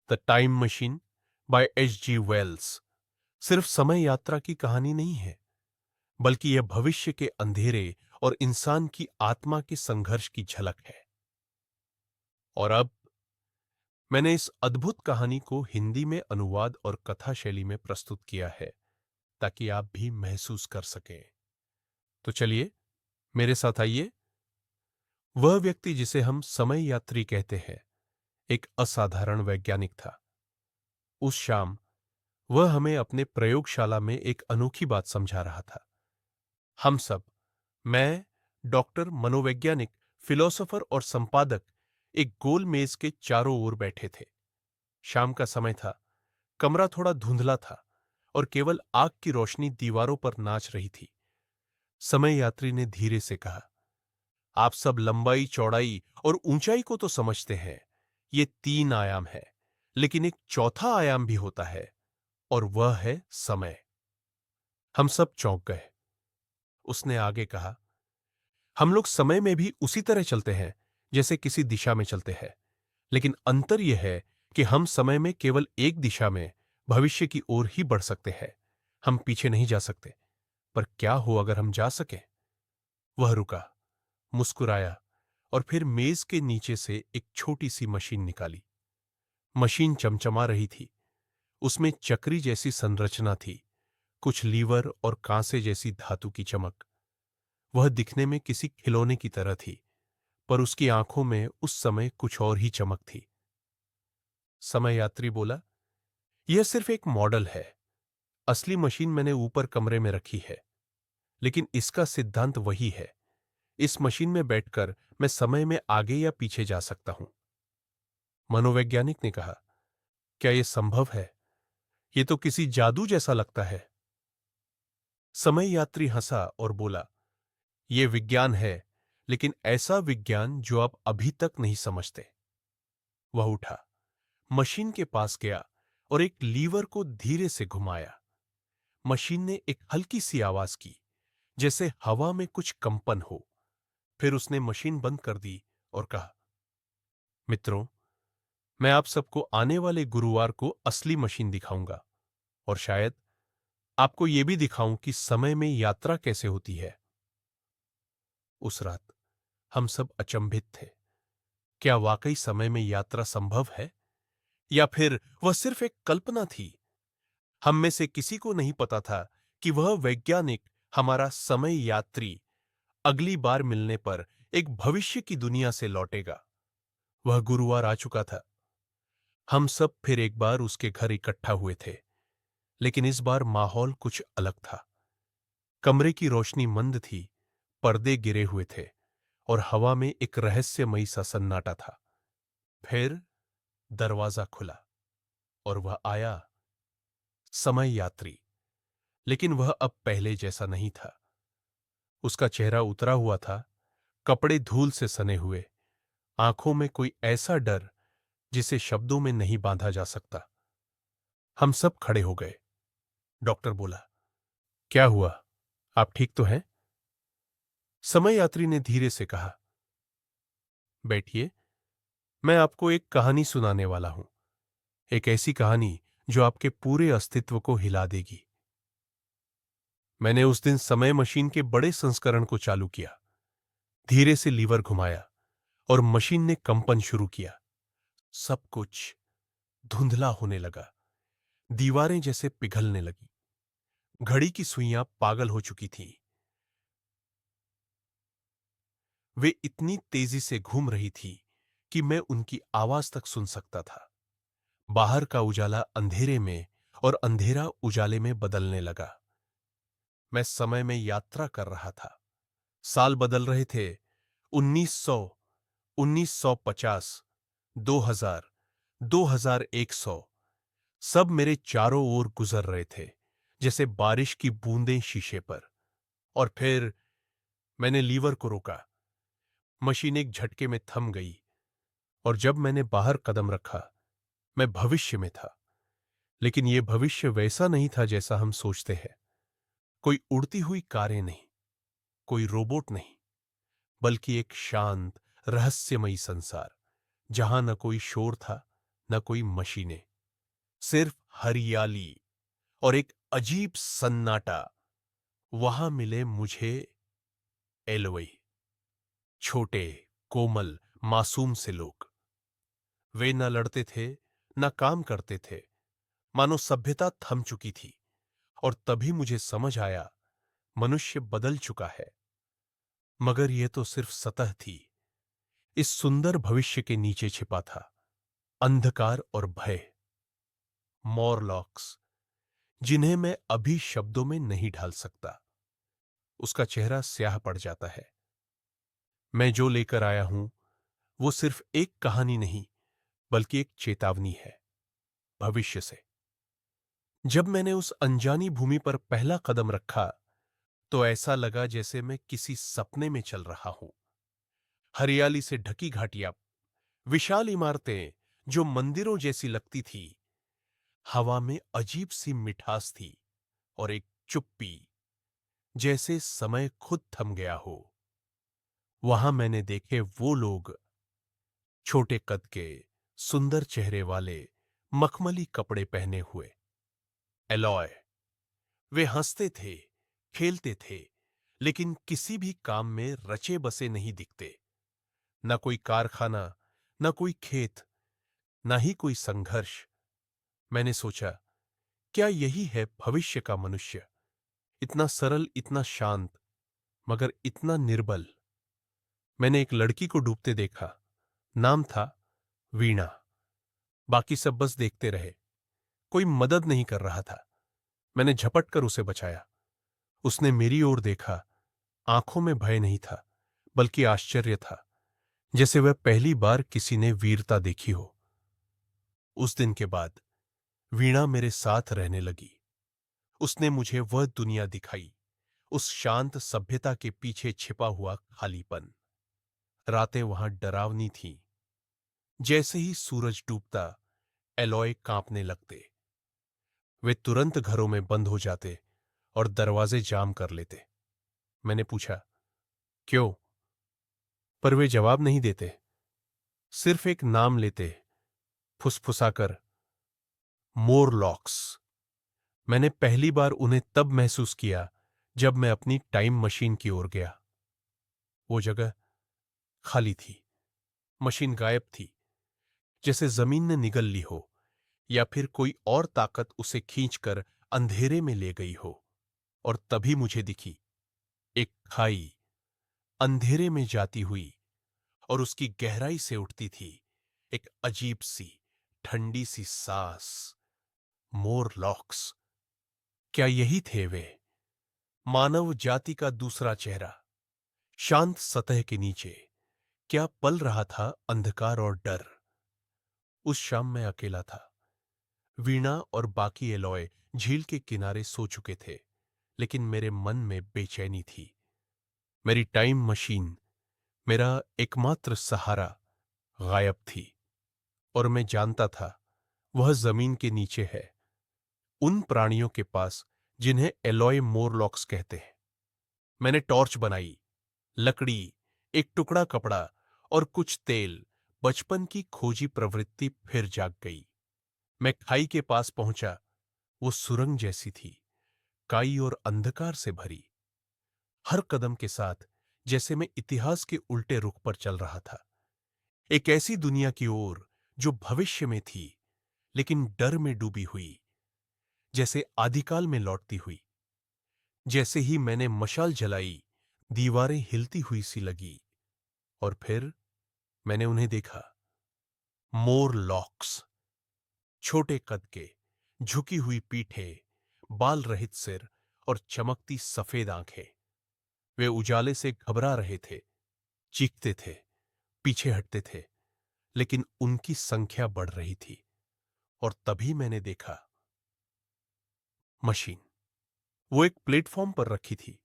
The time machine by H.G. Wells सिर्फ समय यात्रा की कहानी नहीं है, बल्कि यह भविष्य के अंधेरे और इंसान की आत्मा के संघर्ष की झलक है। और अब मैंने इस अद्भुत कहानी को हिंदी में अनुवाद और कथा शैली में प्रस्तुत किया है, ताकि आप भी महसूस कर सकें। तो चलिए मेरे साथ आइए। वह व्यक्ति जिसे हम समय यात्री कहते हैं, एक असाधारण वैज्ञानिक था। उस शाम वह हमें अपने प्रयोगशाला में एक अनोखी बात समझा रहा था। हम सब, मैं, डॉक्टर, मनोवैज्ञानिक, फिलोसोफर और संपादक एक गोल मेज के चारों ओर बैठे थे। शाम का समय था, कमरा थोड़ा धुंधला था और केवल आग की रोशनी दीवारों पर नाच रही थी। समय यात्री ने धीरे से कहा, आप सब लंबाई, चौड़ाई और ऊंचाई को तो समझते हैं, ये 3 आयाम है, लेकिन एक चौथा आयाम भी होता है, और वह है समय। हम सब चौंक गए। उसने आगे कहा, हम लोग समय में भी उसी तरह चलते हैं जैसे किसी दिशा में चलते हैं, लेकिन अंतर यह है कि हम समय में केवल एक दिशा में, भविष्य की ओर ही बढ़ सकते हैं। हम पीछे नहीं जा सकते। पर क्या हो अगर हम जा सकें? वह रुका, मुस्कुराया और फिर मेज के नीचे से एक छोटी सी मशीन निकाली। मशीन चमचमा रही थी। उसमें चक्री जैसी संरचना थी, कुछ लीवर और कांसे जैसी धातु की चमक। वह दिखने में किसी खिलौने की तरह थी, पर उसकी आंखों में उस समय कुछ और ही चमक थी। समय यात्री बोला, यह सिर्फ एक मॉडल है। असली मशीन मैंने ऊपर कमरे में रखी है, लेकिन इसका सिद्धांत वही है। इस मशीन में बैठकर मैं समय में आगे या पीछे जा सकता हूं। मनोवैज्ञानिक ने कहा, क्या यह संभव है? यह तो किसी जादू जैसा लगता है। समय यात्री हंसा और बोला, यह विज्ञान है, लेकिन ऐसा विज्ञान जो आप अभी तक नहीं समझते। वह उठा, मशीन के पास गया और एक लीवर को धीरे से घुमाया। मशीन ने एक हल्की सी आवाज की, जैसे हवा में कुछ कंपन हो। फिर उसने मशीन बंद कर दी और कहा, मित्रों, मैं आप सबको आने वाले गुरुवार को असली मशीन दिखाऊंगा, और शायद आपको यह भी दिखाऊं कि समय में यात्रा कैसे होती है। उस रात हम सब अचंभित थे। क्या वाकई समय में यात्रा संभव है, या फिर वह सिर्फ एक कल्पना थी? हम में से किसी को नहीं पता था कि वह वैज्ञानिक, हमारा समय यात्री, अगली बार मिलने पर एक भविष्य की दुनिया से लौटेगा। वह गुरुवार आ चुका था। हम सब फिर एक बार उसके घर इकट्ठा हुए थे, लेकिन इस बार माहौल कुछ अलग था। कमरे की रोशनी मंद थी, पर्दे गिरे हुए थे और हवा में एक रहस्यमयी सा सन्नाटा था। फिर दरवाजा खुला और वह आया, समय यात्री। लेकिन वह अब पहले जैसा नहीं था। उसका चेहरा उतरा हुआ था, कपड़े धूल से सने हुए, आंखों में कोई ऐसा डर जिसे शब्दों में नहीं बांधा जा सकता। हम सब खड़े हो गए। डॉक्टर बोला, क्या हुआ, आप ठीक तो हैं? समय यात्री ने धीरे से कहा, बैठिए, मैं आपको एक कहानी सुनाने वाला हूं। एक ऐसी कहानी जो आपके पूरे अस्तित्व को हिला देगी। मैंने उस दिन समय मशीन के बड़े संस्करण को चालू किया, धीरे से लीवर घुमाया और मशीन ने कंपन शुरू किया। सब कुछ धुंधला होने लगा, दीवारें जैसे पिघलने लगी, घड़ी की सुइयां पागल हो चुकी थीं। वे इतनी तेजी से घूम रही थी कि मैं उनकी आवाज तक सुन सकता था। बाहर का उजाला अंधेरे में और अंधेरा उजाले में बदलने लगा। मैं समय में यात्रा कर रहा था। साल बदल रहे थे, 1900, 1950, 2000, 2100। सब मेरे चारों ओर गुजर रहे थे, जैसे बारिश की बूंदें शीशे पर। और फिर मैंने लीवर को रोका। मशीन एक झटके में थम गई, और जब मैंने बाहर कदम रखा, मैं भविष्य में था। लेकिन यह भविष्य वैसा नहीं था जैसा हम सोचते हैं। कोई उड़ती हुई कारें नहीं, कोई रोबोट नहीं, बल्कि एक शांत, रहस्यमयी संसार, जहां न कोई शोर था, न कोई मशीनें, सिर्फ हरियाली और एक अजीब सन्नाटा। वहां मिले मुझे एलोई, छोटे, कोमल, मासूम से लोग। वे न लड़ते थे, न काम करते थे, मानो सभ्यता थम चुकी थी। और तभी मुझे समझ आया, मनुष्य बदल चुका है। मगर यह तो सिर्फ सतह थी। इस सुंदर भविष्य के नीचे छिपा था अंधकार और भय। मॉरलॉक्स, जिन्हें मैं अभी शब्दों में नहीं ढाल सकता। उसका चेहरा स्याह पड़ जाता है। मैं जो लेकर आया हूं वो सिर्फ एक कहानी नहीं, बल्कि एक चेतावनी है, भविष्य से। जब मैंने उस अनजानी भूमि पर पहला कदम रखा तो ऐसा लगा जैसे मैं किसी सपने में चल रहा हूं। हरियाली से ढकी घाटियां, विशाल इमारतें जो मंदिरों जैसी लगती थी। हवा में अजीब सी मिठास थी और एक चुप्पी, जैसे समय खुद थम गया हो। वहां मैंने देखे वो लोग, छोटे कद के, सुंदर चेहरे वाले, मखमली कपड़े पहने हुए। एलॉय। वे हंसते थे, खेलते थे, लेकिन किसी भी काम में रचे बसे नहीं दिखते। न कोई कारखाना, न कोई खेत, न ही कोई संघर्ष। मैंने सोचा, क्या यही है भविष्य का मनुष्य? इतना सरल, इतना शांत, मगर इतना निर्बल। मैंने एक लड़की को डूबते देखा। नाम था वीणा। बाकी सब बस देखते रहे। कोई मदद नहीं कर रहा था। मैंने झपट कर उसे बचाया। उसने मेरी ओर देखा। आंखों में भय नहीं था, बल्कि आश्चर्य था, जैसे वह पहली बार किसी ने वीरता देखी हो। उस दिन के बाद वीणा मेरे साथ रहने लगी। उसने मुझे वह दुनिया दिखाई, उस शांत सभ्यता के पीछे छिपा हुआ खालीपन। रातें वहां डरावनी थीं। जैसे ही सूरज डूबता, एलॉय कांपने लगते। वे तुरंत घरों में बंद हो जाते और दरवाजे जाम कर लेते। मैंने पूछा, क्यों? पर वे जवाब नहीं देते। सिर्फ एक नाम लेते, फुसफुसाकर, मोरलॉक्स। मैंने पहली बार उन्हें तब महसूस किया जब मैं अपनी टाइम मशीन की ओर गया। वो जगह खाली थी। मशीन गायब थी, जैसे जमीन ने निगल ली हो, या फिर कोई और ताकत उसे खींचकर अंधेरे में ले गई हो। और तभी मुझे दिखी एक खाई, अंधेरे में जाती हुई, और उसकी गहराई से उठती थी एक अजीब सी, ठंडी सी सांस। मोरलॉक्स। क्या यही थे वे? मानव जाति का दूसरा चेहरा। शांत सतह के नीचे क्या पल रहा था अंधकार और डर। उस शाम मैं अकेला था। वीणा और बाकी एलॉय झील के किनारे सो चुके थे, लेकिन मेरे मन में बेचैनी थी। मेरी टाइम मशीन, मेरा एकमात्र सहारा, गायब थी। और मैं जानता था वह जमीन के नीचे है, उन प्राणियों के पास जिन्हें एलॉय मोरलॉक्स कहते हैं। मैंने टॉर्च बनाई, लकड़ी, एक टुकड़ा कपड़ा और कुछ तेल। बचपन की खोजी प्रवृत्ति फिर जाग गई। मैं खाई के पास पहुंचा। वो सुरंग जैसी थी, काई और अंधकार से भरी। हर कदम के साथ जैसे मैं इतिहास के उल्टे रुख पर चल रहा था, एक ऐसी दुनिया की ओर जो भविष्य में थी, लेकिन डर में डूबी हुई, जैसे आदिकाल में लौटती हुई। जैसे ही मैंने मशाल जलाई, दीवारें हिलती हुई सी लगी, और फिर मैंने उन्हें देखा। मोरलॉक्स। छोटे कद के, झुकी हुई पीठें, बाल रहित सिर और चमकती सफेद आंखें। वे उजाले से घबरा रहे थे, चीखते थे, पीछे हटते थे, लेकिन उनकी संख्या बढ़ रही थी। और तभी मैंने देखा मशीन। वो एक प्लेटफॉर्म पर रखी थी,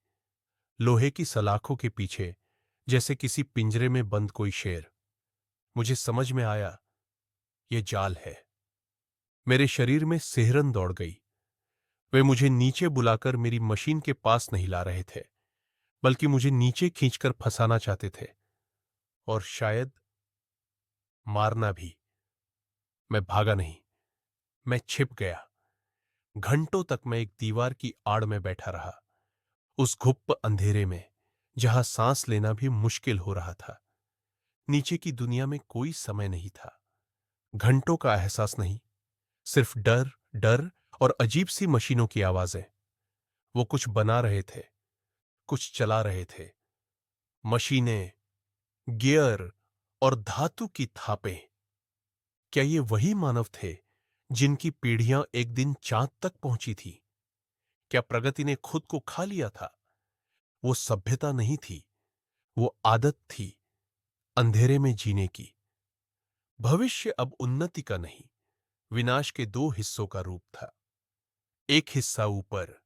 लोहे की सलाखों के पीछे, जैसे किसी पिंजरे में बंद कोई शेर। मुझे समझ में आया, ये जाल है। मेरे शरीर में सिहरन दौड़ गई। वे मुझे नीचे बुलाकर मेरी मशीन के पास नहीं ला रहे थे, बल्कि मुझे नीचे खींचकर फंसाना चाहते थे, और शायद मारना भी। मैं भागा नहीं, मैं छिप गया। घंटों तक मैं एक दीवार की आड़ में बैठा रहा, उस घुप्प अंधेरे में जहां सांस लेना भी मुश्किल हो रहा था। नीचे की दुनिया में कोई समय नहीं था, घंटों का एहसास नहीं, सिर्फ डर, डर और अजीब सी मशीनों की आवाजें। वो कुछ बना रहे थे, कुछ चला रहे थे। मशीनें, गियर और धातु की थापें। क्या ये वही मानव थे जिनकी पीढ़ियां एक दिन चांद तक पहुंची थी? क्या प्रगति ने खुद को खा लिया था? वो सभ्यता नहीं थी, वो आदत थी अंधेरे में जीने की। भविष्य अब उन्नति का नहीं, विनाश के दो हिस्सों का रूप था। एक हिस्सा ऊपर,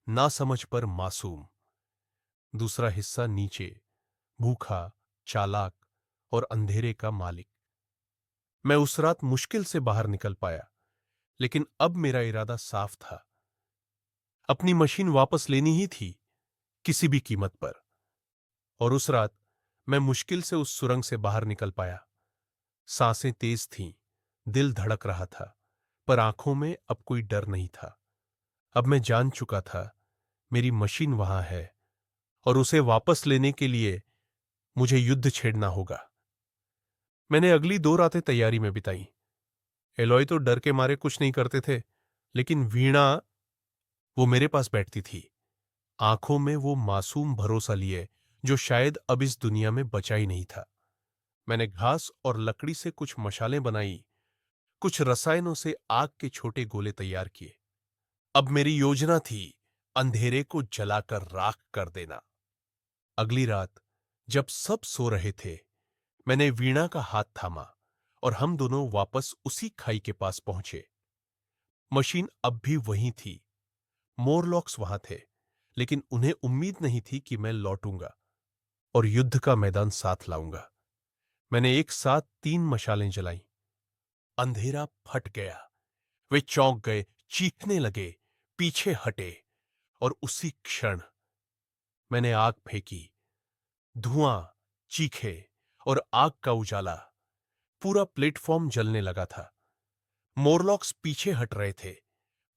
नासमझ पर मासूम। दूसरा हिस्सा नीचे, भूखा, चालाक और अंधेरे का मालिक। मैं उस रात मुश्किल से बाहर निकल पाया, लेकिन अब मेरा इरादा साफ था। अपनी मशीन वापस लेनी ही थी, किसी भी कीमत पर। और उस रात मैं मुश्किल से उस सुरंग से बाहर निकल पाया। सांसें तेज थीं, दिल धड़क रहा था, पर आंखों में अब कोई डर नहीं था। अब मैं जान चुका था, मेरी मशीन वहां है और उसे वापस लेने के लिए मुझे युद्ध छेड़ना होगा। मैंने अगली 2 रातें तैयारी में बिताई। एलॉय तो डर के मारे कुछ नहीं करते थे, लेकिन वीणा, वो मेरे पास बैठती थी, आंखों में वो मासूम भरोसा लिए जो शायद अब इस दुनिया में बचा ही नहीं था। मैंने घास और लकड़ी से कुछ मशालें बनाई, कुछ रसायनों से आग के छोटे गोले तैयार किए। अब मेरी योजना थी अंधेरे को जलाकर राख कर देना। अगली रात जब सब सो रहे थे, मैंने वीणा का हाथ थामा और हम दोनों वापस उसी खाई के पास पहुंचे। मशीन अब भी वहीं थी, मोरलॉक्स वहां थे, लेकिन उन्हें उम्मीद नहीं थी कि मैं लौटूंगा और युद्ध का मैदान साथ लाऊंगा। मैंने एक साथ 3 मशालें जलाईं। अंधेरा फट गया। वे चौंक गए, चीखने लगे, पीछे हटे, और उसी क्षण मैंने आग फेंकी। धुआं, चीखे और आग का उजाला, पूरा प्लेटफॉर्म जलने लगा था। मोरलॉक्स पीछे हट रहे थे,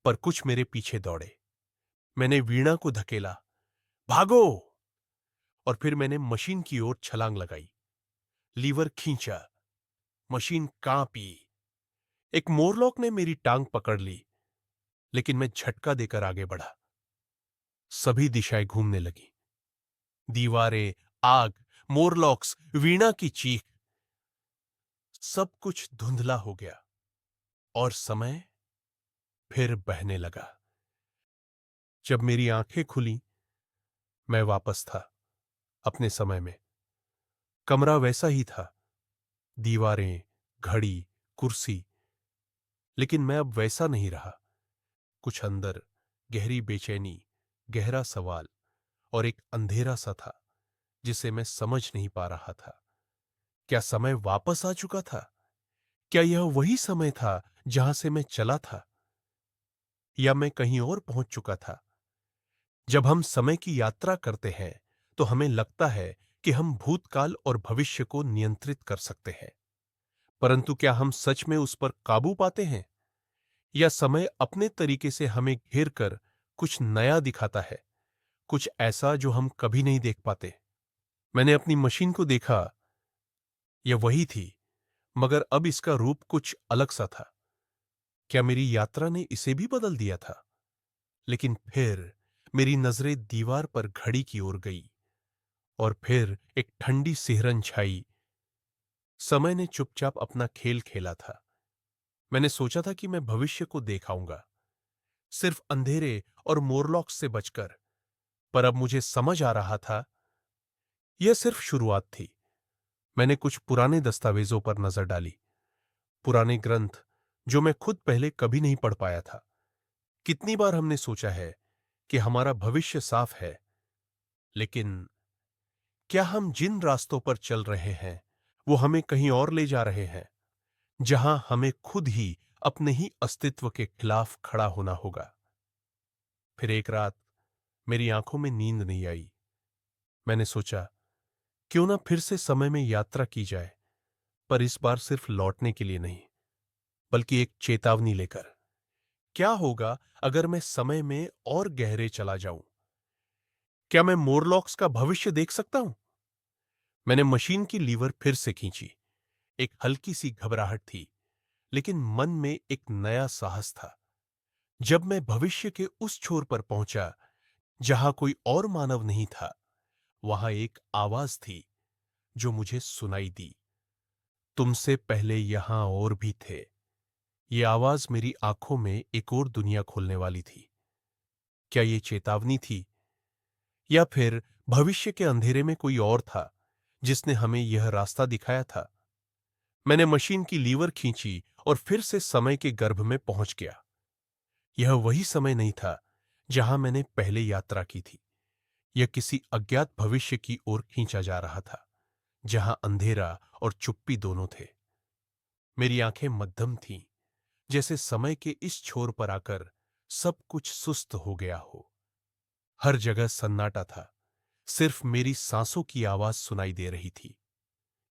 पर कुछ मेरे पीछे दौड़े। मैंने वीणा को धकेला, भागो! और फिर मैंने मशीन की ओर छलांग लगाई। लीवर खींचा, मशीन कांपी। एक मोरलॉक ने मेरी टांग पकड़ ली, लेकिन मैं झटका देकर आगे बढ़ा। सभी दिशाएं घूमने लगी। दीवारें, आग, मोरलॉक्स, वीणा की चीख, सब कुछ धुंधला हो गया और समय फिर बहने लगा। जब मेरी आंखें खुली, मैं वापस था अपने समय में। कमरा वैसा ही था, दीवारें, घड़ी, कुर्सी, लेकिन मैं अब वैसा नहीं रहा। कुछ अंदर गहरी बेचैनी, गहरा सवाल और एक अंधेरा सा था जिसे मैं समझ नहीं पा रहा था। क्या समय वापस आ चुका था? क्या यह वही समय था जहां से मैं चला था, या मैं कहीं और पहुंच चुका था? जब हम समय की यात्रा करते हैं तो हमें लगता है कि हम भूतकाल और भविष्य को नियंत्रित कर सकते हैं, परंतु क्या हम सच में उस पर काबू पाते हैं, या समय अपने तरीके से हमें घेर कर कुछ नया दिखाता है, कुछ ऐसा जो हम कभी नहीं देख पाते? मैंने अपनी मशीन को देखा, यह वही थी, मगर अब इसका रूप कुछ अलग सा था। क्या मेरी यात्रा ने इसे भी बदल दिया था? लेकिन फिर मेरी नजरें दीवार पर घड़ी की ओर गई, और फिर एक ठंडी सिहरन छाई। समय ने चुपचाप अपना खेल खेला था। मैंने सोचा था कि मैं भविष्य को देखाऊंगा, सिर्फ अंधेरे और मोरलॉक्स से बचकर, पर अब मुझे समझ आ रहा था यह सिर्फ शुरुआत थी। मैंने कुछ पुराने दस्तावेजों पर नजर डाली, पुराने ग्रंथ जो मैं खुद पहले कभी नहीं पढ़ पाया था। कितनी बार हमने सोचा है कि हमारा भविष्य साफ है, लेकिन क्या हम जिन रास्तों पर चल रहे हैं वो हमें कहीं और ले जा रहे हैं, जहां हमें खुद ही अपने ही अस्तित्व के खिलाफ खड़ा होना होगा? फिर एक रात मेरी आंखों में नींद नहीं आई। मैंने सोचा, क्यों ना फिर से समय में यात्रा की जाए, पर इस बार सिर्फ लौटने के लिए नहीं, बल्कि एक चेतावनी लेकर। क्या होगा अगर मैं समय में और गहरे चला जाऊं? क्या मैं मोरलॉक्स का भविष्य देख सकता हूं? मैंने मशीन की लीवर फिर से खींची। एक हल्की सी घबराहट थी, लेकिन मन में एक नया साहस था। जब मैं भविष्य के उस छोर पर पहुंचा जहां कोई और मानव नहीं था, वहां एक आवाज थी जो मुझे सुनाई दी। तुमसे पहले यहां और भी थे। ये आवाज मेरी आंखों में एक और दुनिया खोलने वाली थी। क्या ये चेतावनी थी, या फिर भविष्य के अंधेरे में कोई और था जिसने हमें यह रास्ता दिखाया था? मैंने मशीन की लीवर खींची और फिर से समय के गर्भ में पहुंच गया। यह वही समय नहीं था जहां मैंने पहले यात्रा की थी। यह किसी अज्ञात भविष्य की ओर खींचा जा रहा था, जहां अंधेरा और चुप्पी दोनों थे। मेरी आंखें मध्यम थीं, जैसे समय के इस छोर पर आकर सब कुछ सुस्त हो गया हो। हर जगह सन्नाटा था, सिर्फ मेरी सांसों की आवाज सुनाई दे रही थी।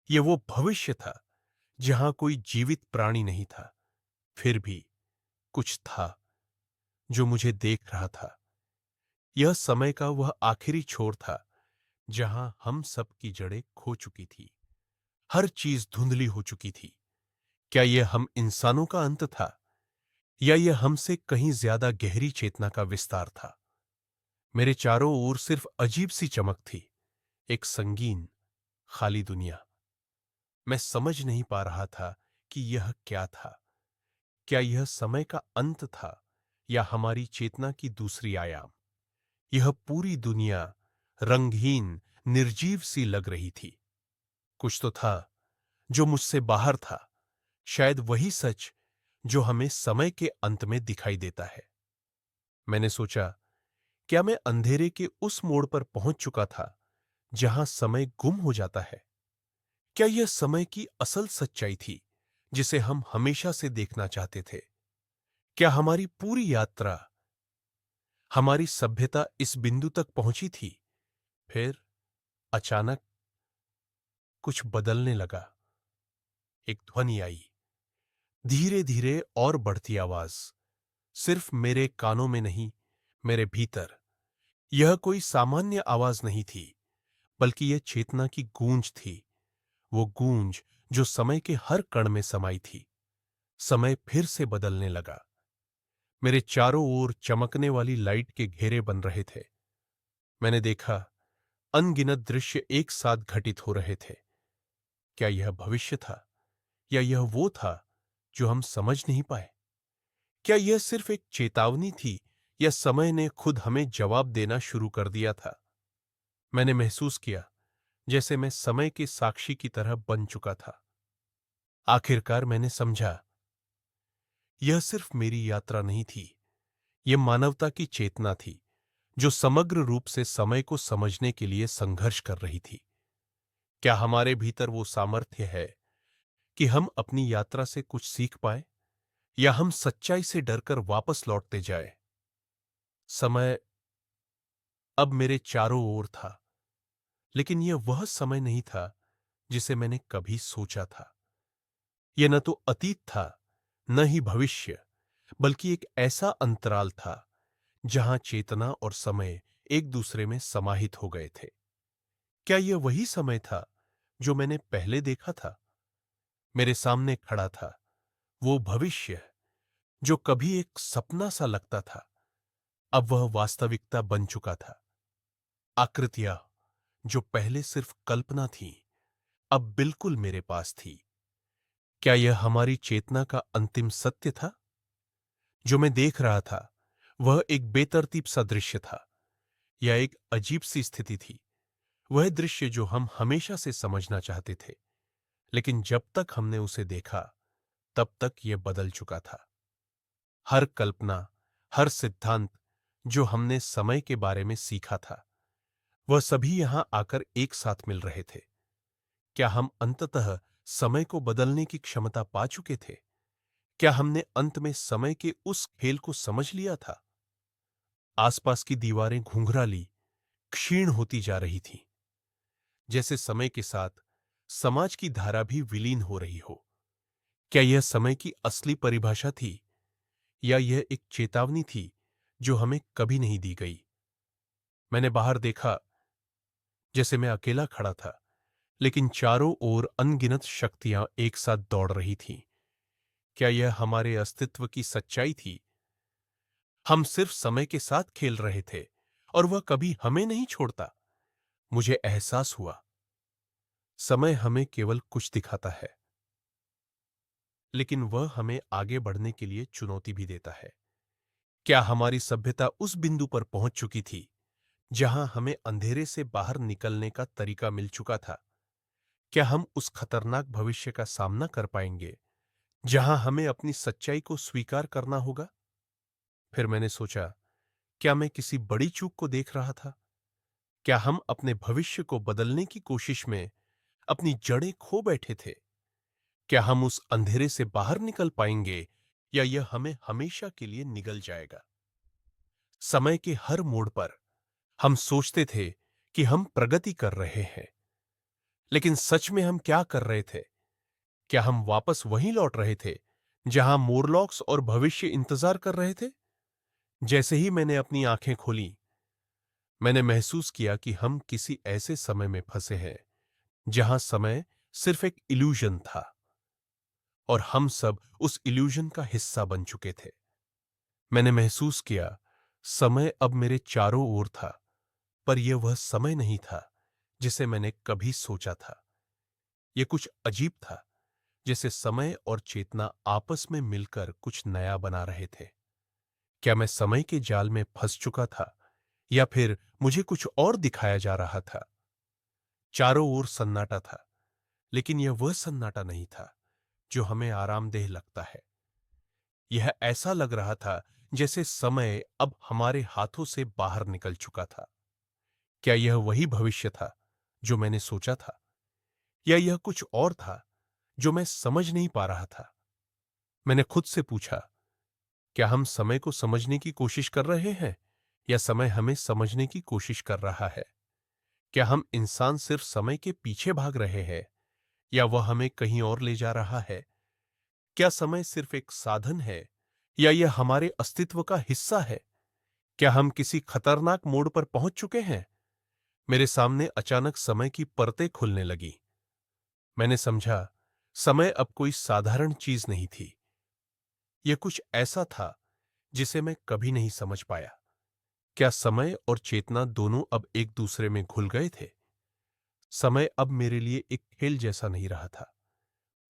यह वो भविष्य था जहां कोई जीवित प्राणी नहीं था, फिर भी कुछ था जो मुझे देख रहा था। यह समय का वह आखिरी छोर था जहां हम सब की जड़ें खो चुकी थी। हर चीज धुंधली हो चुकी थी। क्या यह हम इंसानों का अंत था, या यह हमसे कहीं ज्यादा गहरी चेतना का विस्तार था? मेरे चारों ओर सिर्फ अजीब सी चमक थी, एक संगीन, खाली दुनिया। मैं समझ नहीं पा रहा था कि यह क्या था। क्या यह समय का अंत था, या हमारी चेतना की दूसरी आयाम? यह पूरी दुनिया रंगहीन, निर्जीव सी लग रही थी। कुछ तो था जो मुझसे बाहर था, शायद वही सच जो हमें समय के अंत में दिखाई देता है। मैंने सोचा, क्या मैं अंधेरे के उस मोड़ पर पहुंच चुका था जहां समय गुम हो जाता है? क्या यह समय की असल सच्चाई थी जिसे हम हमेशा से देखना चाहते थे? क्या हमारी पूरी यात्रा, हमारी सभ्यता इस बिंदु तक पहुंची थी? फिर अचानक कुछ बदलने लगा। एक ध्वनि आई, धीरे धीरे और बढ़ती आवाज, सिर्फ मेरे कानों में नहीं, मेरे भीतर। यह कोई सामान्य आवाज नहीं थी, बल्कि यह चेतना की गूंज थी। वो गूंज जो समय के हर कण में समाई थी। समय फिर से बदलने लगा। मेरे चारों ओर चमकने वाली लाइट के घेरे बन रहे थे। मैंने देखा, अनगिनत दृश्य एक साथ घटित हो रहे थे। क्या यह भविष्य था, या यह वो था जो हम समझ नहीं पाए? क्या यह सिर्फ एक चेतावनी थी, या समय ने खुद हमें जवाब देना शुरू कर दिया था? मैंने महसूस किया जैसे मैं समय के साक्षी की तरह बन चुका था। आखिरकार मैंने समझा, यह सिर्फ मेरी यात्रा नहीं थी, यह मानवता की चेतना थी जो समग्र रूप से समय को समझने के लिए संघर्ष कर रही थी। क्या हमारे भीतर वो सामर्थ्य है कि हम अपनी यात्रा से कुछ सीख पाए, या हम सच्चाई से डरकर वापस लौटते जाए? समय अब मेरे चारों ओर था, लेकिन यह वह समय नहीं था जिसे मैंने कभी सोचा था। यह न तो अतीत था, न ही भविष्य, बल्कि एक ऐसा अंतराल था जहां चेतना और समय एक दूसरे में समाहित हो गए थे। क्या यह वही समय था जो मैंने पहले देखा था? मेरे सामने खड़ा था वो भविष्य जो कभी एक सपना सा लगता था, अब वह वास्तविकता बन चुका था। आकृतियां जो पहले सिर्फ कल्पना थीं, अब बिल्कुल मेरे पास थी। क्या यह हमारी चेतना का अंतिम सत्य था? जो मैं देख रहा था वह एक बेतरतीब सा दृश्य था, या एक अजीब सी स्थिति थी? वह दृश्य जो हम हमेशा से समझना चाहते थे, लेकिन जब तक हमने उसे देखा तब तक यह बदल चुका था। हर कल्पना, हर सिद्धांत जो हमने समय के बारे में सीखा था, वह सभी यहां आकर एक साथ मिल रहे थे। क्या हम अंततः समय को बदलने की क्षमता पा चुके थे? क्या हमने अंत में समय के उस खेल को समझ लिया था? आसपास की दीवारें घुंघराली, क्षीण होती जा रही थीं, जैसे समय के साथ समाज की धारा भी विलीन हो रही हो। क्या यह समय की असली परिभाषा थी, या यह एक चेतावनी थी जो हमें कभी नहीं दी गई? मैंने बाहर देखा, जैसे मैं अकेला खड़ा था, लेकिन चारों ओर अनगिनत शक्तियां एक साथ दौड़ रही थीं। क्या यह हमारे अस्तित्व की सच्चाई थी? हम सिर्फ समय के साथ खेल रहे थे और वह कभी हमें नहीं छोड़ता। मुझे एहसास हुआ, समय हमें केवल कुछ दिखाता है, लेकिन वह हमें आगे बढ़ने के लिए चुनौती भी देता है। क्या हमारी सभ्यता उस बिंदु पर पहुंच चुकी थी जहां हमें अंधेरे से बाहर निकलने का तरीका मिल चुका था? क्या हम उस खतरनाक भविष्य का सामना कर पाएंगे जहां हमें अपनी सच्चाई को स्वीकार करना होगा? फिर मैंने सोचा, क्या मैं किसी बड़ी चूक को देख रहा था? क्या हम अपने भविष्य को बदलने की कोशिश में अपनी जड़ें खो बैठे थे? क्या हम उस अंधेरे से बाहर निकल पाएंगे, या यह हमें हमेशा के लिए निगल जाएगा? समय के हर मोड़ पर हम सोचते थे कि हम प्रगति कर रहे हैं, लेकिन सच में हम क्या कर रहे थे? क्या हम वापस वहीं लौट रहे थे जहां मोरलॉक्स और भविष्य इंतजार कर रहे थे? जैसे ही मैंने अपनी आंखें खोली, मैंने महसूस किया कि हम किसी ऐसे समय में फंसे हैं जहां समय सिर्फ एक इल्यूजन था, और हम सब उस इल्यूजन का हिस्सा बन चुके थे। मैंने महसूस किया, समय अब मेरे चारों ओर था, पर यह वह समय नहीं था जिसे मैंने कभी सोचा था। यह कुछ अजीब था, जैसे समय और चेतना आपस में मिलकर कुछ नया बना रहे थे। क्या मैं समय के जाल में फंस चुका था, या फिर मुझे कुछ और दिखाया जा रहा था? चारों ओर सन्नाटा था, लेकिन यह वह सन्नाटा नहीं था जो हमें आरामदेह लगता है। यह ऐसा लग रहा था जैसे समय अब हमारे हाथों से बाहर निकल चुका था। क्या यह वही भविष्य था जो मैंने सोचा था, या यह कुछ और था जो मैं समझ नहीं पा रहा था? मैंने खुद से पूछा, क्या हम समय को समझने की कोशिश कर रहे हैं, या समय हमें समझने की कोशिश कर रहा है? क्या हम इंसान सिर्फ समय के पीछे भाग रहे हैं, या वह हमें कहीं और ले जा रहा है? क्या समय सिर्फ एक साधन है, या यह हमारे अस्तित्व का हिस्सा है? क्या हम किसी खतरनाक मोड़ पर पहुंच चुके हैं? मेरे सामने अचानक समय की परतें खुलने लगी। मैंने समझा, समय अब कोई साधारण चीज नहीं थी। यह कुछ ऐसा था जिसे मैं कभी नहीं समझ पाया। क्या समय और चेतना दोनों अब एक दूसरे में घुल गए थे? समय अब मेरे लिए एक खेल जैसा नहीं रहा था,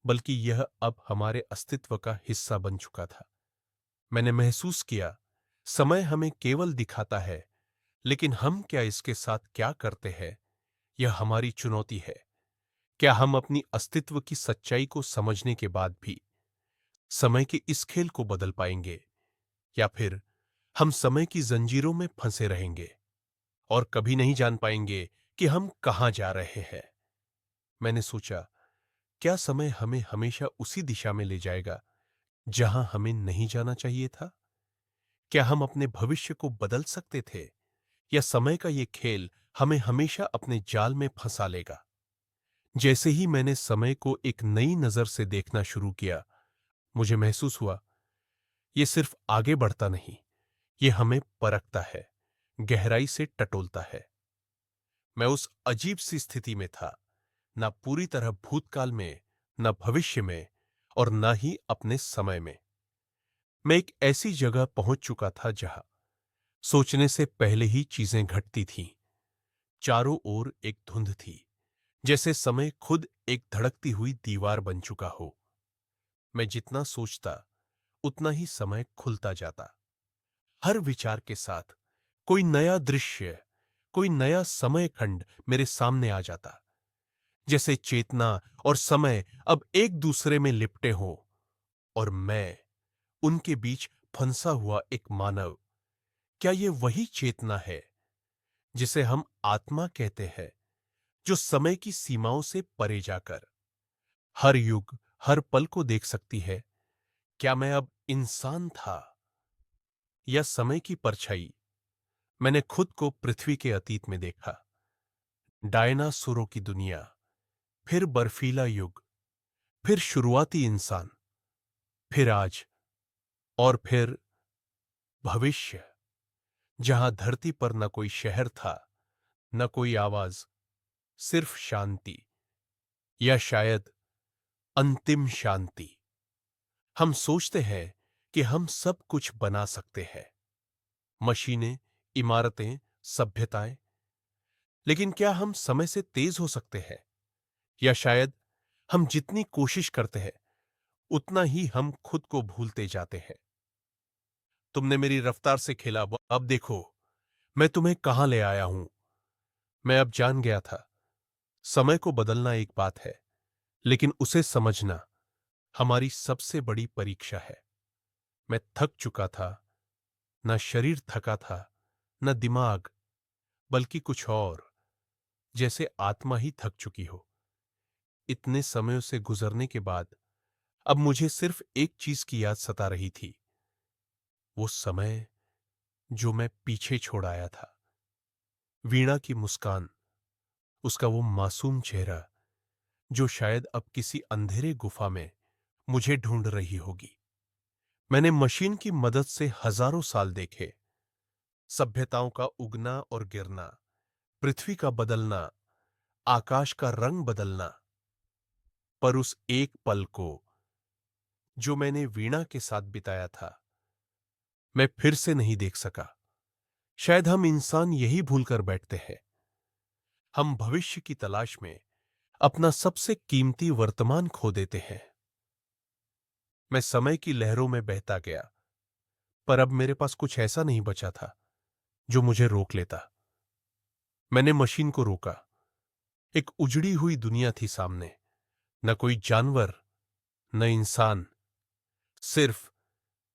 बल्कि यह अब हमारे अस्तित्व का हिस्सा बन चुका था। मैंने महसूस किया, समय हमें केवल दिखाता है, लेकिन हम क्या इसके साथ क्या करते हैं, यह हमारी चुनौती है। क्या हम अपनी अस्तित्व की सच्चाई को समझने के बाद भी समय के इस खेल को बदल पाएंगे, या फिर हम समय की जंजीरों में फंसे रहेंगे और कभी नहीं जान पाएंगे कि हम कहां जा रहे हैं? मैंने सोचा, क्या समय हमें हमेशा उसी दिशा में ले जाएगा जहां हमें नहीं जाना चाहिए था? क्या हम अपने भविष्य को बदल सकते थे, या समय का ये खेल हमें हमेशा अपने जाल में फंसा लेगा? जैसे ही मैंने समय को एक नई नजर से देखना शुरू किया, मुझे महसूस हुआ, ये सिर्फ आगे बढ़ता नहीं, ये हमें परखता है, गहराई से टटोलता है। मैं उस अजीब सी स्थिति में था, ना पूरी तरह भूतकाल में, न भविष्य में, और न ही अपने समय में। मैं एक ऐसी जगह पहुंच चुका था जहां सोचने से पहले ही चीजें घटती थीं। चारों ओर एक धुंध थी, जैसे समय खुद एक धड़कती हुई दीवार बन चुका हो। मैं जितना सोचता, उतना ही समय खुलता जाता। हर विचार के साथ कोई नया दृश्य, कोई नया समय खंड मेरे सामने आ जाता, जैसे चेतना और समय अब एक दूसरे में लिपटे हों, और मैं उनके बीच फंसा हुआ एक मानव। क्या ये वही चेतना है जिसे हम आत्मा कहते हैं, जो समय की सीमाओं से परे जाकर हर युग, हर पल को देख सकती है? क्या मैं अब इंसान था, या समय की परछाई? मैंने खुद को पृथ्वी के अतीत में देखा, डायनासोरों की दुनिया, फिर बर्फीला युग, फिर शुरुआती इंसान। फिर आज, और फिर भविष्य, जहां धरती पर न कोई शहर था, न कोई आवाज, सिर्फ शांति, या शायद अंतिम शांति। हम सोचते हैं कि हम सब कुछ बना सकते हैं, मशीनें, इमारतें, सभ्यताएं, लेकिन क्या हम समय से तेज हो सकते हैं? या शायद हम जितनी कोशिश करते हैं उतना ही हम खुद को भूलते जाते हैं। तुमने मेरी रफ्तार से खेला, अब देखो मैं तुम्हें कहां ले आया हूं। मैं अब जान गया था, समय को बदलना एक बात है, लेकिन उसे समझना हमारी सबसे बड़ी परीक्षा है। मैं थक चुका था, न शरीर थका था, न दिमाग, बल्कि कुछ और, जैसे आत्मा ही थक चुकी हो। इतने समयों से गुजरने के बाद अब मुझे सिर्फ एक चीज की याद सता रही थी, वो समय जो मैं पीछे छोड़ आया था। वीणा की मुस्कान, उसका वो मासूम चेहरा जो शायद अब किसी अंधेरे गुफा में मुझे ढूंढ रही होगी। मैंने मशीन की मदद से हजारों साल देखे, सभ्यताओं का उगना और गिरना, पृथ्वी का बदलना, आकाश का रंग बदलना, पर उस एक पल को जो मैंने वीणा के साथ बिताया था, मैं फिर से नहीं देख सका। शायद हम इंसान यही भूलकर बैठते हैं। हम भविष्य की तलाश में अपना सबसे कीमती वर्तमान खो देते हैं। मैं समय की लहरों में बहता गया, पर अब मेरे पास कुछ ऐसा नहीं बचा था जो मुझे रोक लेता। मैंने मशीन को रोका। एक उजड़ी हुई दुनिया थी सामने, न कोई जानवर, न इंसान, सिर्फ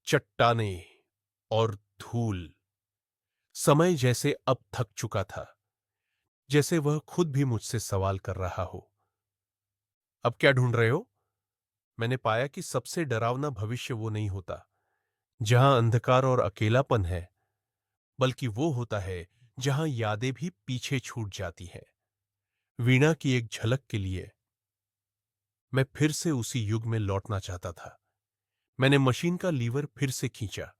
चट्टाने और धूल। समय जैसे अब थक चुका था, जैसे वह खुद भी मुझसे सवाल कर रहा हो, अब क्या ढूंढ रहे हो? मैंने पाया कि सबसे डरावना भविष्य वो नहीं होता जहां अंधकार और अकेलापन है, बल्कि वो होता है जहां यादें भी पीछे छूट जाती हैं। वीणा की एक झलक के लिए मैं फिर से उसी युग में लौटना चाहता था। मैंने मशीन का लीवर फिर से खींचा,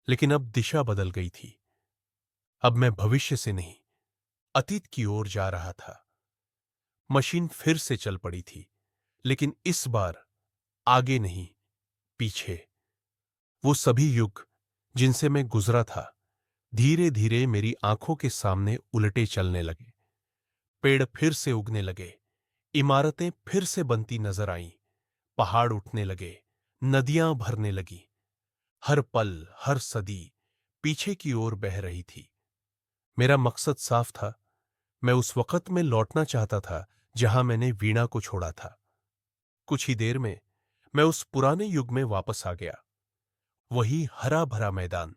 लेकिन अब दिशा बदल गई थी। अब मैं भविष्य से नहीं, अतीत की ओर जा रहा था। मशीन फिर से चल पड़ी थी, लेकिन इस बार आगे नहीं, पीछे। वो सभी युग जिनसे मैं गुजरा था धीरे धीरे मेरी आंखों के सामने उलटे चलने लगे। पेड़ फिर से उगने लगे, इमारतें फिर से बनती नजर आईं, पहाड़ उठने लगे, नदियां भरने लगी। हर पल, हर सदी पीछे की ओर बह रही थी। मेरा मकसद साफ था, मैं उस वक्त में लौटना चाहता था जहां मैंने वीणा को छोड़ा था। कुछ ही देर में मैं उस पुराने युग में वापस आ गया। वही हरा भरा मैदान,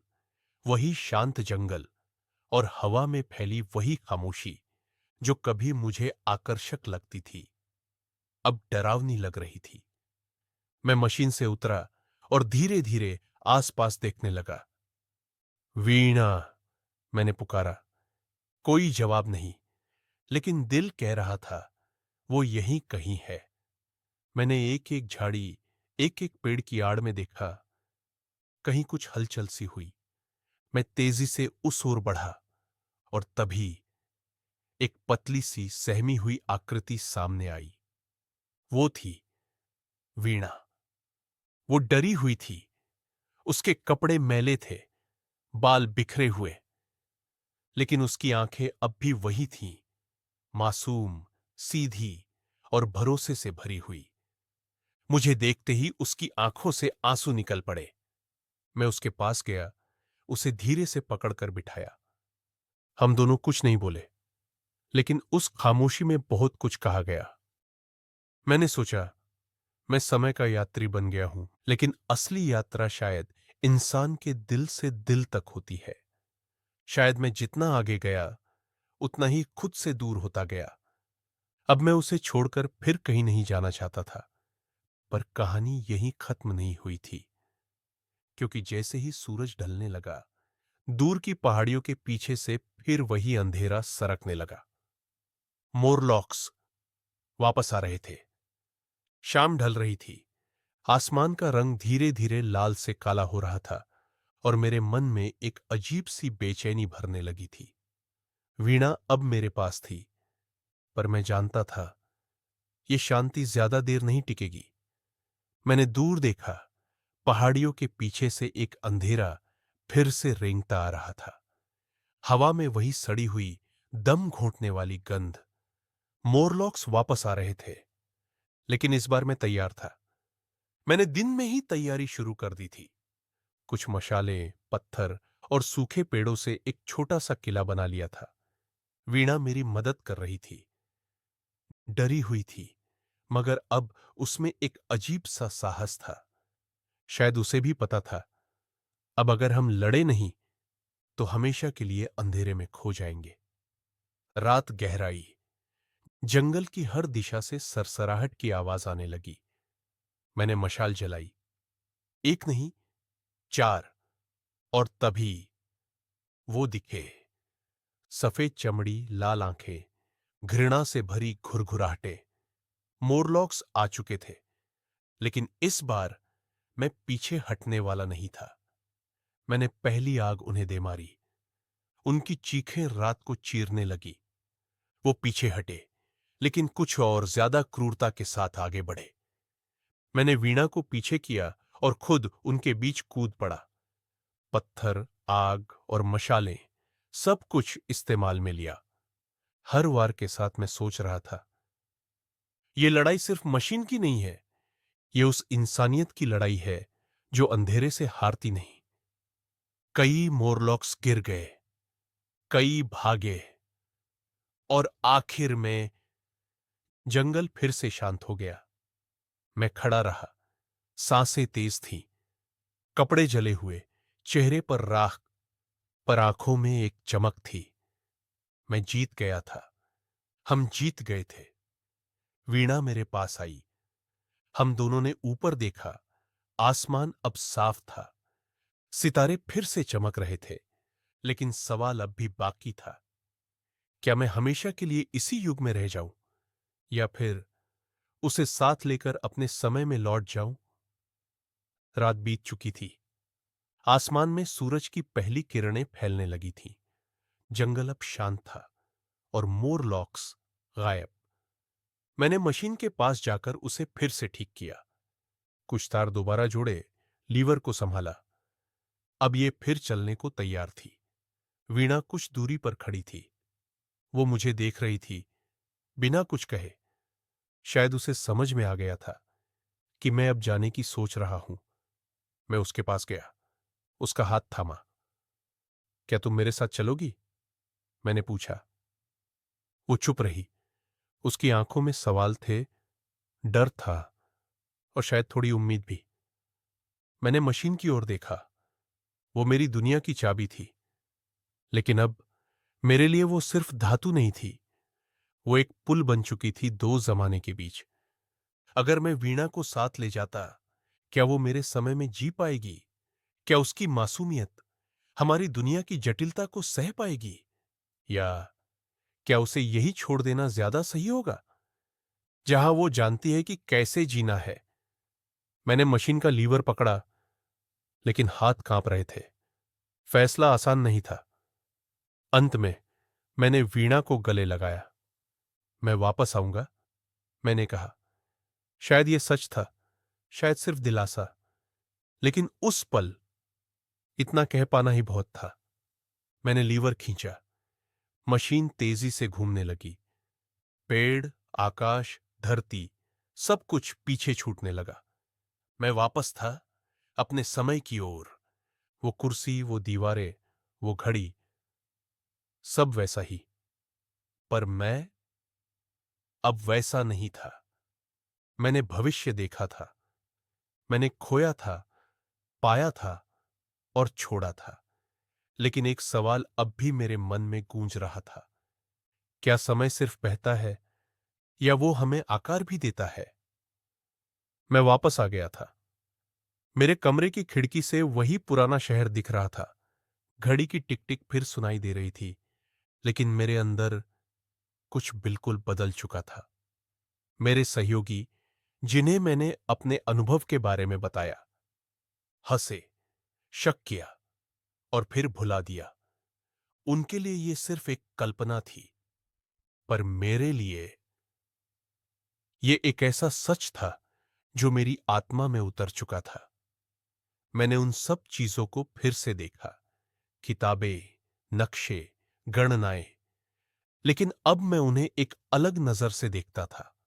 वही शांत जंगल, और हवा में फैली वही खामोशी जो कभी मुझे आकर्षक लगती थी, अब डरावनी लग रही थी। मैं मशीन से उतरा और धीरे धीरे आसपास देखने लगा। वीणा, मैंने पुकारा। कोई जवाब नहीं, लेकिन दिल कह रहा था वो यहीं कहीं है। मैंने एक एक झाड़ी, एक एक पेड़ की आड़ में देखा, कहीं कुछ हलचल सी हुई। मैं तेजी से उस ओर बढ़ा, और तभी एक पतली सी सहमी हुई आकृति सामने आई। वो थी वीणा। वो डरी हुई थी, उसके कपड़े मैले थे, बाल बिखरे हुए, लेकिन उसकी आंखें अब भी वही थीं, मासूम, सीधी और भरोसे से भरी हुई। मुझे देखते ही उसकी आंखों से आंसू निकल पड़े। मैं उसके पास गया, उसे धीरे से पकड़कर बिठाया। हम दोनों कुछ नहीं बोले, लेकिन उस खामोशी में बहुत कुछ कहा गया। मैंने सोचा, मैं समय का यात्री बन गया हूं, लेकिन असली यात्रा शायद इंसान के दिल से दिल तक होती है। शायद मैं जितना आगे गया उतना ही खुद से दूर होता गया। अब मैं उसे छोड़कर फिर कहीं नहीं जाना चाहता था, पर कहानी यहीं खत्म नहीं हुई थी, क्योंकि जैसे ही सूरज ढलने लगा, दूर की पहाड़ियों के पीछे से फिर वही अंधेरा सरकने लगा। मोरलॉक्स वापस आ रहे थे। शाम ढल रही थी, आसमान का रंग धीरे धीरे लाल से काला हो रहा था और मेरे मन में एक अजीब सी बेचैनी भरने लगी थी। वीणा अब मेरे पास थी, पर मैं जानता था ये शांति ज्यादा देर नहीं टिकेगी। मैंने दूर देखा, पहाड़ियों के पीछे से एक अंधेरा फिर से रेंगता आ रहा था। हवा में वही सड़ी हुई, दम घोंटने वाली गंध। मोरलॉक्स वापस आ रहे थे, लेकिन इस बार मैं तैयार था। मैंने दिन में ही तैयारी शुरू कर दी थी। कुछ मशालें, पत्थर और सूखे पेड़ों से एक छोटा सा किला बना लिया था। वीणा मेरी मदद कर रही थी, डरी हुई थी, मगर अब उसमें एक अजीब सा साहस था। शायद उसे भी पता था, अब अगर हम लड़े नहीं तो हमेशा के लिए अंधेरे में खो जाएंगे। रात गहराई, जंगल की हर दिशा से सरसराहट की आवाज आने लगी। मैंने मशाल जलाई, एक नहीं, चार, और तभी वो दिखे। सफेद चमड़ी, लाल आंखें, घृणा से भरी घुरघुराहटें। मोरलॉक्स आ चुके थे, लेकिन इस बार मैं पीछे हटने वाला नहीं था। मैंने पहली आग उन्हें दे मारी। उनकी चीखें रात को चीरने लगी। वो पीछे हटे, लेकिन कुछ और ज्यादा क्रूरता के साथ आगे बढ़े। मैंने वीणा को पीछे किया और खुद उनके बीच कूद पड़ा। पत्थर, आग और मशालें, सब कुछ इस्तेमाल में लिया। हर वार के साथ मैं सोच रहा था, ये लड़ाई सिर्फ मशीन की नहीं है, ये उस इंसानियत की लड़ाई है जो अंधेरे से हारती नहीं। कई मोरलॉक्स गिर गए, कई भागे, और आखिर में जंगल फिर से शांत हो गया। मैं खड़ा रहा, सांसें तेज थीं, कपड़े जले हुए, चेहरे पर राख, पर आंखों में एक चमक थी। मैं जीत गया था, हम जीत गए थे। वीणा मेरे पास आई, हम दोनों ने ऊपर देखा। आसमान अब साफ था, सितारे फिर से चमक रहे थे, लेकिन सवाल अब भी बाकी था। क्या मैं हमेशा के लिए इसी युग में रह जाऊं, या फिर उसे साथ लेकर अपने समय में लौट जाऊं? रात बीत चुकी थी। आसमान में सूरज की पहली किरणें फैलने लगी थीं। जंगल अब शांत था और मोरलॉक्स गायब। मैंने मशीन के पास जाकर उसे फिर से ठीक किया। कुछ तार दोबारा जोड़े, लीवर को संभाला। अब ये फिर चलने को तैयार थी। वीणा कुछ दूरी पर खड़ी थी। वो मुझे देख रही थी, बिना कुछ कहे। शायद उसे समझ में आ गया था कि मैं अब जाने की सोच रहा हूं। मैं उसके पास गया, उसका हाथ थामा। क्या तुम मेरे साथ चलोगी? मैंने पूछा। वो चुप रही। उसकी आंखों में सवाल थे, डर था, और शायद थोड़ी उम्मीद भी। मैंने मशीन की ओर देखा। वो मेरी दुनिया की चाबी थी, लेकिन अब मेरे लिए वो सिर्फ धातु नहीं थी, वो एक पुल बन चुकी थी दो जमाने के बीच। अगर मैं वीणा को साथ ले जाता, क्या वो मेरे समय में जी पाएगी? क्या उसकी मासूमियत हमारी दुनिया की जटिलता को सह पाएगी? या क्या उसे यही छोड़ देना ज्यादा सही होगा, जहां वो जानती है कि कैसे जीना है? मैंने मशीन का लीवर पकड़ा, लेकिन हाथ कांप रहे थे। फैसला आसान नहीं था। अंत में मैंने वीणा को गले लगाया। मैं वापस आऊंगा, मैंने कहा। शायद ये सच था, शायद सिर्फ दिलासा, लेकिन उस पल इतना कह पाना ही बहुत था। मैंने लीवर खींचा। मशीन तेजी से घूमने लगी। पेड़, आकाश, धरती, सब कुछ पीछे छूटने लगा। मैं वापस था, अपने समय की ओर। वो कुर्सी, वो दीवारें, वो घड़ी, सब वैसा ही। पर मैं अब वैसा नहीं था। मैंने भविष्य देखा था। मैंने खोया था, पाया था, और छोड़ा था। लेकिन एक सवाल अब भी मेरे मन में गूंज रहा था, क्या समय सिर्फ बहता है, या वो हमें आकार भी देता है? मैं वापस आ गया था। मेरे कमरे की खिड़की से वही पुराना शहर दिख रहा था। घड़ी की टिक टिक फिर सुनाई दे रही थी, लेकिन मेरे अंदर कुछ बिल्कुल बदल चुका था। मेरे सहयोगी, जिन्हें मैंने अपने अनुभव के बारे में बताया, हंसे, शक किया और फिर भुला दिया। उनके लिए यह सिर्फ एक कल्पना थी, पर मेरे लिए यह एक ऐसा सच था जो मेरी आत्मा में उतर चुका था। मैंने उन सब चीजों को फिर से देखा, किताबें, नक्शे, गणनाएं, लेकिन अब मैं उन्हें एक अलग नजर से देखता था।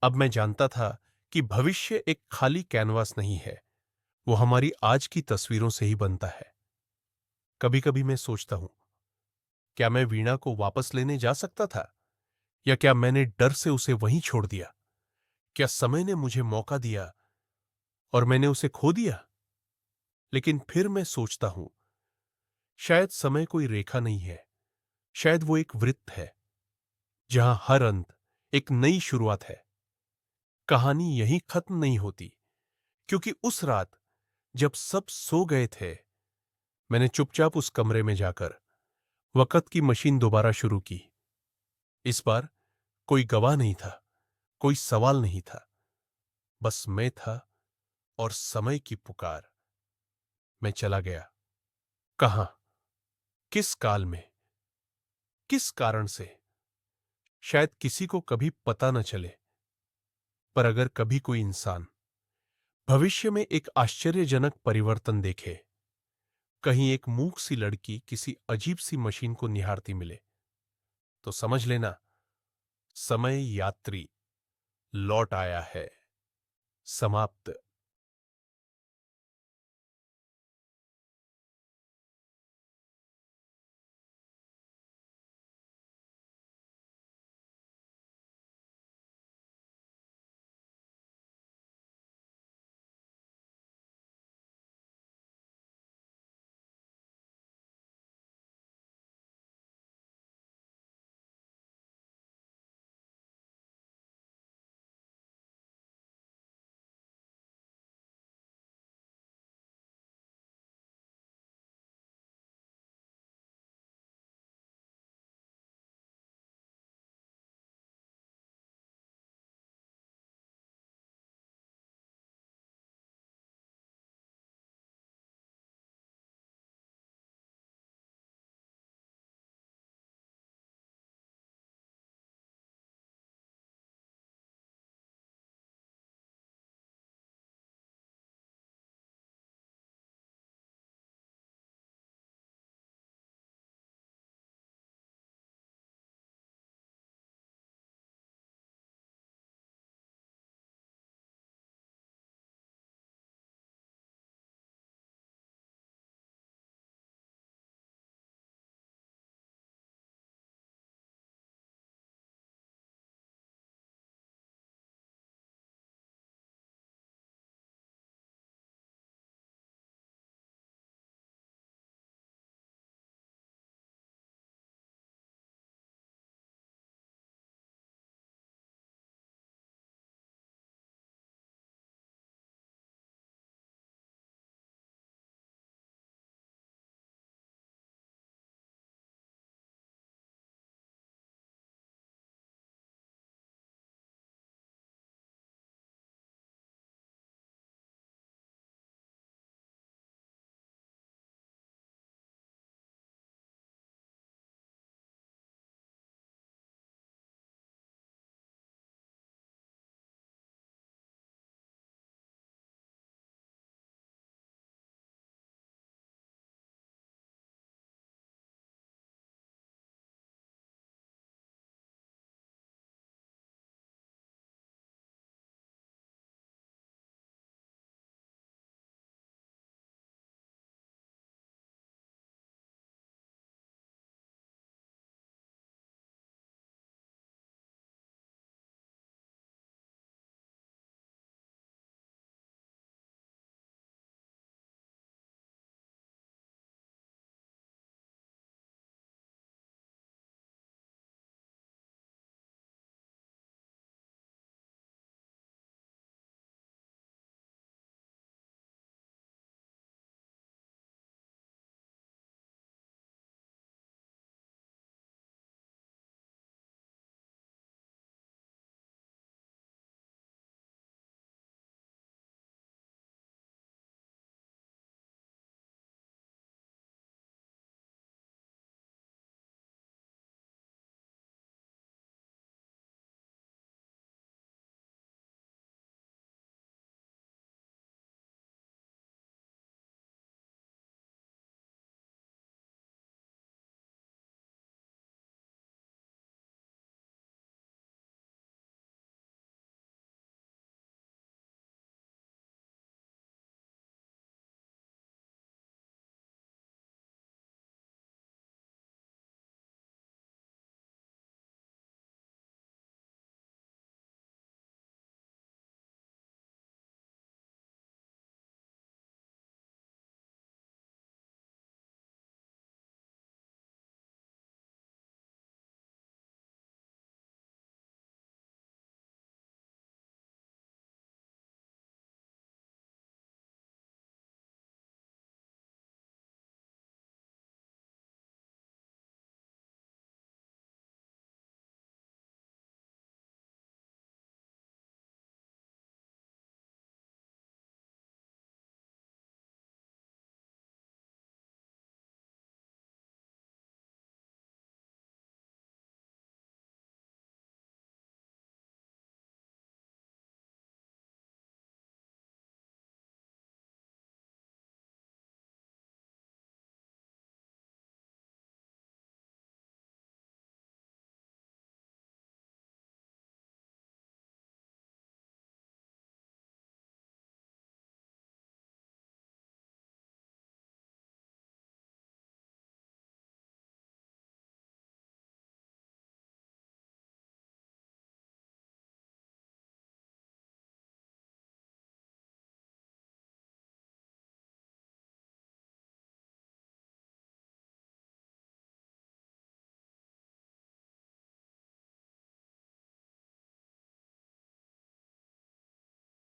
अब मैं जानता था कि भविष्य एक खाली कैनवास नहीं है, वो हमारी आज की तस्वीरों से ही बनता है। कभी कभी मैं सोचता हूं, क्या मैं वीणा को वापस लेने जा सकता था, या क्या मैंने डर से उसे वहीं छोड़ दिया? क्या समय ने मुझे मौका दिया और मैंने उसे खो दिया? लेकिन फिर मैं सोचता हूं, शायद समय कोई रेखा नहीं है, शायद वो एक वृत्त है जहां हर अंत एक नई शुरुआत है। कहानी यहीं खत्म नहीं होती, क्योंकि उस रात जब सब सो गए थे, मैंने चुपचाप उस कमरे में जाकर वक्त की मशीन दोबारा शुरू की। इस बार कोई गवाह नहीं था, कोई सवाल नहीं था, बस मैं था और समय की पुकार। मैं चला गया। कहां? किस काल में? किस कारण से? शायद किसी को कभी पता न चले, पर अगर कभी कोई इंसान भविष्य में एक आश्चर्यजनक परिवर्तन देखे, कहीं एक मूक सी लड़की किसी अजीब सी मशीन को निहारती मिले, तो समझ लेना, समय यात्री लौट आया है। समाप्त।